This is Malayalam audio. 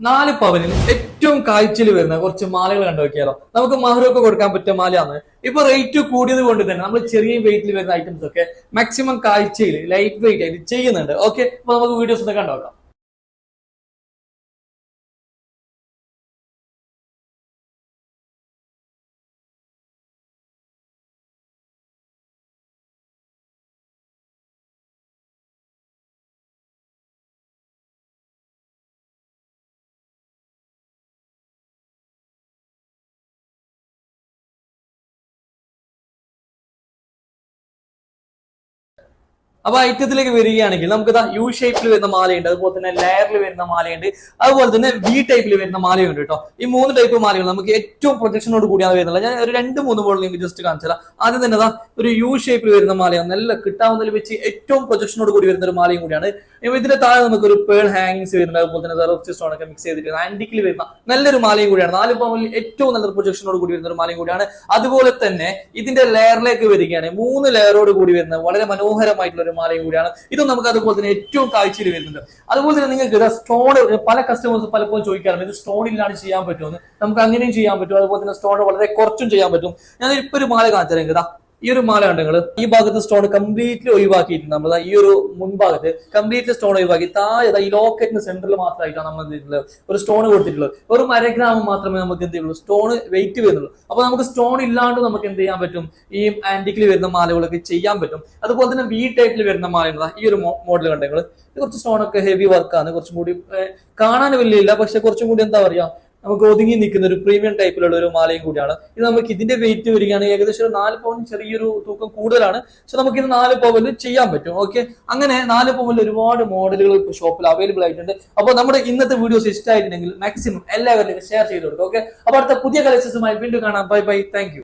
4 പവനിൽ ഏറ്റവും കാഴ്ചയിൽ വരുന്ന കുറച്ച് മാലകൾ കണ്ടു നോക്കിയാലോ. നമുക്ക് മഹറൊക്കെ കൊടുക്കാൻ പറ്റിയ മാലയാണ്. ഇപ്പൊ റേറ്റ് കൂടിയത് കൊണ്ട് തന്നെ നമ്മൾ ചെറിയ വെയിറ്റിൽ വരുന്ന ഐറ്റംസ് ഒക്കെ മാക്സിമം കാഴ്ചയിൽ ലൈറ്റ് വെയിറ്റ് ആയിട്ട് ചെയ്യുന്നുണ്ട്. ഓക്കെ, അപ്പൊ നമുക്ക് വീഡിയോസ് ഒക്കെ കണ്ടു നോക്കാം. അപ്പൊ ഐറ്റത്തിലേക്ക് വരികയാണെങ്കിൽ നമുക്ക് യു ഷേപ്പിൽ വരുന്ന മാലയുണ്ട്, അതുപോലെ തന്നെ ലെയറിൽ വരുന്ന മാലയുണ്ട്, അതുപോലെ തന്നെ വി ടൈപ്പിൽ വരുന്ന മാലയുണ്ട് കേട്ടോ. ഈ 3 ടൈപ്പ് മാലകൾ നമുക്ക് ഏറ്റവും പ്രൊജക്ഷനോട് കൂടിയാണ് വരുന്നത്. ഞാൻ ഒരു 2-3 മോഡൽ നിങ്ങൾക്ക് ജസ്റ്റ് കാണിച്ചു തരാം. ആദ്യം തന്നെ ഒരു യു ഷേപ്പിൽ വരുന്ന മാലയാണ്, നല്ല കിട്ടാവുന്നതിൽ വെച്ച് ഏറ്റവും പ്രൊജക്ഷനോട് കൂടി വരുന്ന ഒരു മാലയും കൂടിയാണ്. ഇതിന്റെ താഴെ നമുക്ക് ഒരു പേൾ ഹാങ്ങിങ്സ് വരുന്നത്, അതുപോലെ തന്നെ റോച്ച് സ്റ്റോൺ ഒക്കെ മിക്സ് ചെയ്തിട്ട് ആന്റിക്കിൽ വരുന്ന നല്ലൊരു മാലയും കൂടിയാണ്. 4 പവനിൽ ഏറ്റവും നല്ലൊരു പ്രൊജക്ഷനോട് കൂടി വരുന്ന ഒരു മാലയും കൂടിയാണ്. അതുപോലെ തന്നെ ഇതിന്റെ ലെയറിലേക്ക് വരികയാണ്, 3 ലെയറോട് കൂടി വരുന്ന വളരെ മനോഹരമായിട്ടുള്ള ഒരു മാലയും കൂടിയാണ്. ഇതും നമുക്ക് അതുപോലെ തന്നെ ഏറ്റവും കാഴ്ചയിൽ വരുന്നുണ്ട്. അതുപോലെ തന്നെ നിങ്ങൾക്ക് സ്റ്റോൺ, പല കസ്റ്റമേഴ്സ് പലപ്പോഴും ചോദിക്കാറുണ്ട് ഇത് സ്റ്റോൺ ഇല്ലാണ്ട് ചെയ്യാൻ പറ്റുമെന്ന്. നമുക്ക് അങ്ങനെയും ചെയ്യാൻ പറ്റും, അതുപോലെ തന്നെ സ്റ്റോൺ വളരെ കുറച്ചും ചെയ്യാൻ പറ്റും. ഞാൻ ഇപ്പൊ ഒരു മാല കാണിച്ചു തരാം. ഈ ഒരു മാല ഉണ്ട്, നിങ്ങൾ ഈ ഭാഗത്ത് സ്റ്റോൺ കംപ്ലീറ്റ്ലി ഒഴിവാക്കിയിട്ടുണ്ട്. നമ്മൾ ഈ ഒരു മുൻഭാഗത്ത് കംപ്ലീറ്റ്ലി സ്റ്റോൺ ഒഴിവാക്കി താഴെ ഈ ലോക്കറ്റിന് സെന്ററിൽ മാത്രമായിട്ടാണ് നമ്മൾ ഒരു സ്റ്റോൺ കൊടുത്തിട്ടുള്ളത്. ഒരു 1/2 ഗ്രാം മാത്രമേ നമുക്ക് എന്ത് ചെയ്യുള്ളൂ, സ്റ്റോൺ വെയിറ്റ് വരുന്നുള്ളൂ. അപ്പൊ നമുക്ക് സ്റ്റോൺ ഇല്ലാണ്ട് നമുക്ക് എന്ത് ചെയ്യാൻ പറ്റും, ഈ ആന്റിക്കിൽ വരുന്ന മാലകളൊക്കെ ചെയ്യാൻ പറ്റും. അതുപോലെ തന്നെ വി ടൈപ്പിൽ വരുന്ന മാലകൾ, ഈ ഒരു മോഡൽ കണ്ടെങ്കിൽ ഇത് കുറച്ച് സ്റ്റോണൊക്കെ ഹെവി വർക്കാണ്, കുറച്ചും കൂടി കാണാൻ വലിയ, പക്ഷെ കുറച്ചും കൂടി എന്താ പറയാ, നമുക്ക് ഒതുങ്ങി നിൽക്കുന്ന ഒരു പ്രീമിയം ടൈപ്പിലുള്ള ഒരു മാലയും കൂടിയാണ് ഇത്. നമുക്ക് ഇതിന്റെ വെയിറ്റ് വരികയാണെങ്കിൽ ഏകദേശം ഒരു 4 പവൻ, ചെറിയൊരു തൂക്കം കൂടുതലാണ്. പക്ഷെ നമുക്ക് ഇത് 4 പവനിൽ ചെയ്യാൻ പറ്റും. ഓക്കെ, അങ്ങനെ 4 പവനിൽ ഒരുപാട് മോഡലുകൾ ഇപ്പോൾ ഷോപ്പിൽ അവൈലബിൾ ആയിട്ടുണ്ട്. അപ്പോൾ നമ്മുടെ ഇന്നത്തെ വീഡിയോസ് ഇഷ്ടമായിട്ടുണ്ടെങ്കിൽ മാക്സിമം എല്ലാവരിലേക്കും ഷെയർ ചെയ്ത് കൊടുക്കും. ഓക്കെ, അപ്പൊ അടുത്ത പുതിയ കളക്ഷൻസുമായി വീണ്ടും കാണാം. Bye bye, thank you.